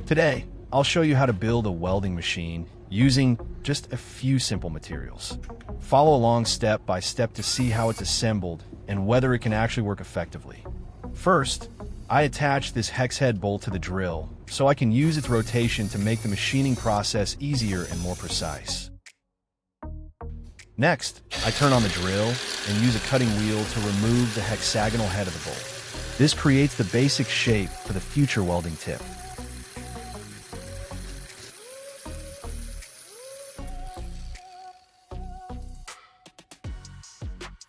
Today, I'll show you how to build a welding machine using just a few simple materials. Follow along step by step to see how it's assembled and whether it can actually work effectively. First, I attach this hex head bolt to the drill so I can use its rotation to make the machining process easier and more precise. Next, I turn on the drill and use a cutting wheel to remove the hexagonal head of the bolt. This creates the basic shape for the future welding tip.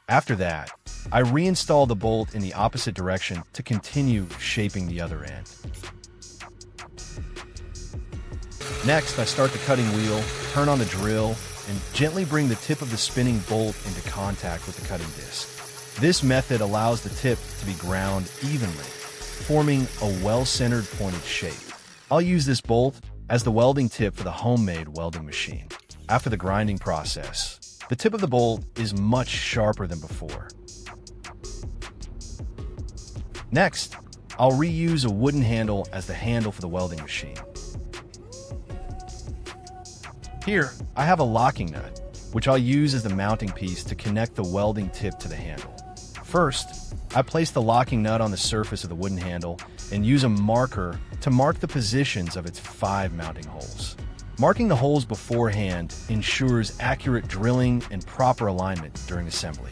After that, I reinstall the bolt in the opposite direction to continue shaping the other end. Next, I start the cutting wheel, turn on the drill, and gently bring the tip of the spinning bolt into contact with the cutting disc. This method allows the tip to be ground evenly, forming a well-centered pointed shape. I'll use this bolt as the welding tip for the homemade welding machine. After the grinding process, the tip of the bolt is much sharper than before. Next, I'll reuse a wooden handle as the handle for the welding machine. Here, I have a locking nut, which I'll use as the mounting piece to connect the welding tip to the handle. First, I place the locking nut on the surface of the wooden handle and use a marker to mark the positions of its 5 mounting holes. Marking the holes beforehand ensures accurate drilling and proper alignment during assembly.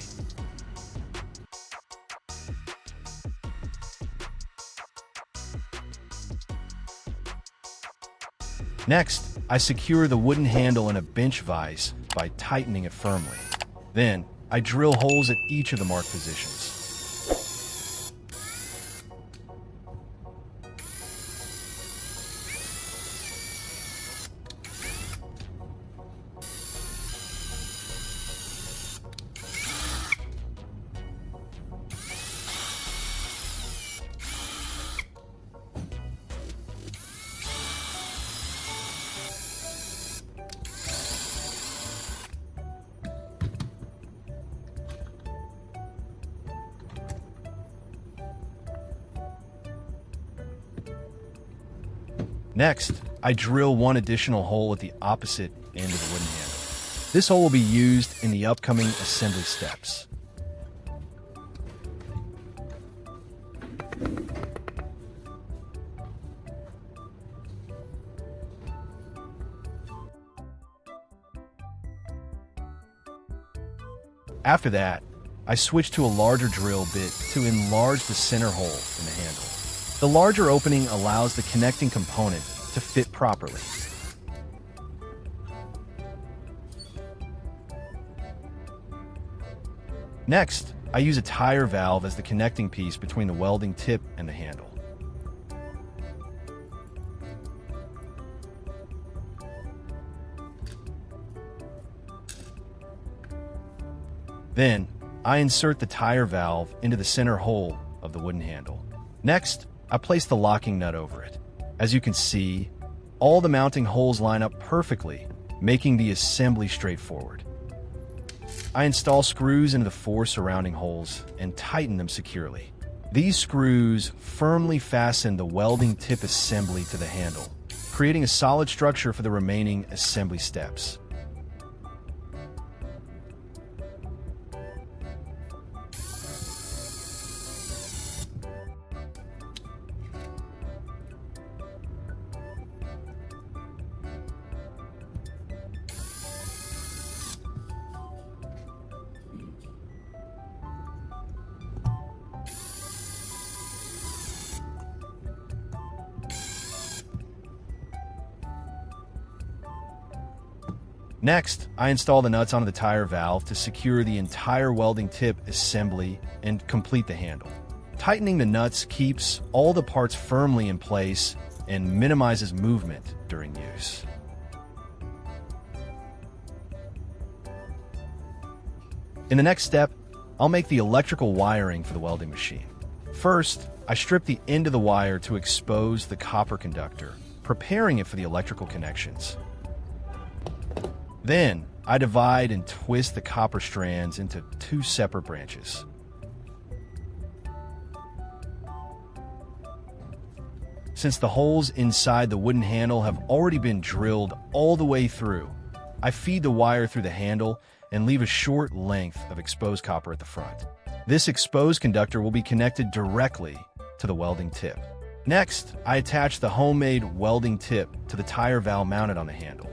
Next, I secure the wooden handle in a bench vise by tightening it firmly. Then, I drill holes at each of the marked positions. Next, I drill one additional hole at the opposite end of the wooden handle. This hole will be used in the upcoming assembly steps. After that, I switch to a larger drill bit to enlarge the center hole in the handle. The larger opening allows the connecting component to fit properly. Next, I use a tire valve as the connecting piece between the welding tip and the handle. Then, I insert the tire valve into the center hole of the wooden handle. Next, I place the locking nut over it. As you can see, all the mounting holes line up perfectly, making the assembly straightforward. I install screws into the 4 surrounding holes and tighten them securely. These screws firmly fasten the welding tip assembly to the handle, creating a solid structure for the remaining assembly steps. Next, I install the nuts onto the tire valve to secure the entire welding tip assembly and complete the handle. Tightening the nuts keeps all the parts firmly in place and minimizes movement during use. In the next step, I'll make the electrical wiring for the welding machine. First, I strip the end of the wire to expose the copper conductor, preparing it for the electrical connections. Then, I divide and twist the copper strands into 2 separate branches. Since the holes inside the wooden handle have already been drilled all the way through, I feed the wire through the handle and leave a short length of exposed copper at the front. This exposed conductor will be connected directly to the welding tip. Next, I attach the homemade welding tip to the tire valve mounted on the handle.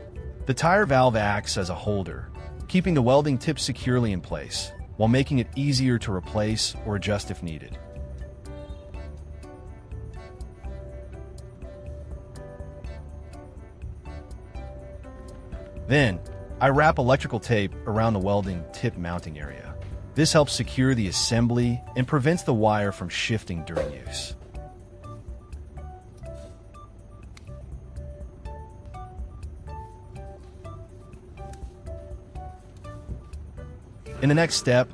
The tire valve acts as a holder, keeping the welding tip securely in place, while making it easier to replace or adjust if needed. Then, I wrap electrical tape around the welding tip mounting area. This helps secure the assembly and prevents the wire from shifting during use. In the next step,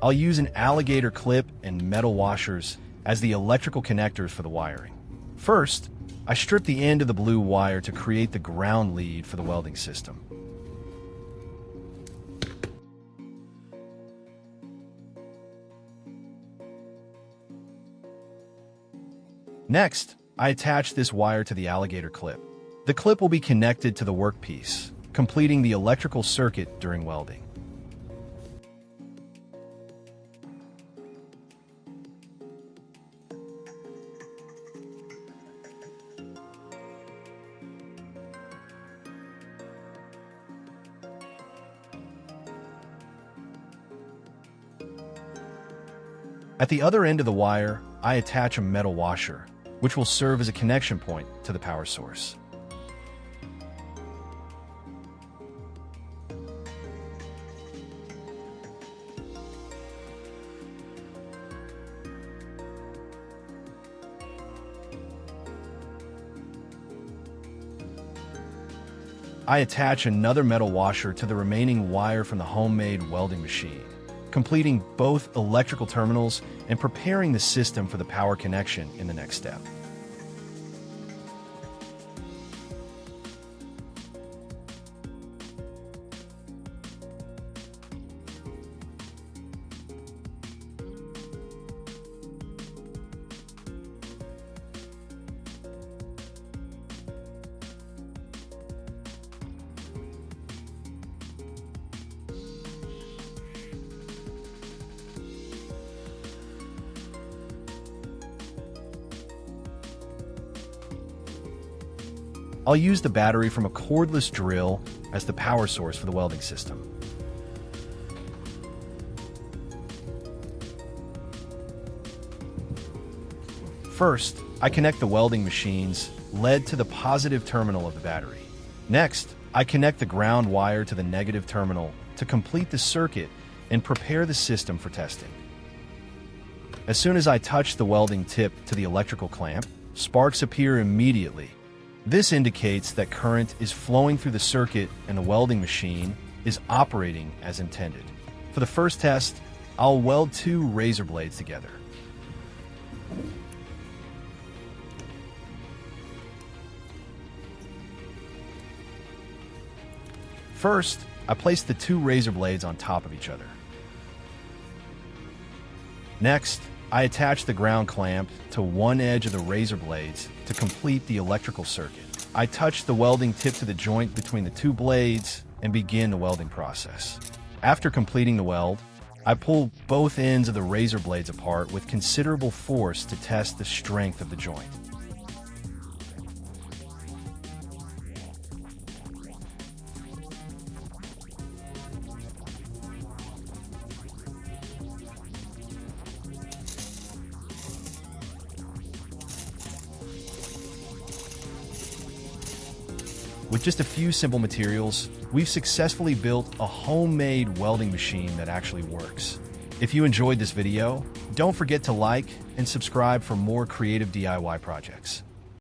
I'll use an alligator clip and metal washers as the electrical connectors for the wiring. First, I strip the end of the blue wire to create the ground lead for the welding system. Next, I attach this wire to the alligator clip. The clip will be connected to the workpiece, completing the electrical circuit during welding. At the other end of the wire, I attach a metal washer, which will serve as a connection point to the power source. I attach another metal washer to the remaining wire from the homemade welding machine, completing both electrical terminals and preparing the system for the power connection in the next step. I'll use the battery from a cordless drill as the power source for the welding system. First, I connect the welding machine's lead to the positive terminal of the battery. Next, I connect the ground wire to the negative terminal to complete the circuit and prepare the system for testing. As soon as I touch the welding tip to the electrical clamp, sparks appear immediately. This indicates that current is flowing through the circuit and the welding machine is operating as intended. For the first test, I'll weld two razor blades together. First, I place the two razor blades on top of each other. Next, I attach the ground clamp to one edge of the razor blades to complete the electrical circuit. I touch the welding tip to the joint between the two blades and begin the welding process. After completing the weld, I pull both ends of the razor blades apart with considerable force to test the strength of the joint. With just a few simple materials, we've successfully built a homemade welding machine that actually works. If you enjoyed this video, don't forget to like and subscribe for more creative DIY projects.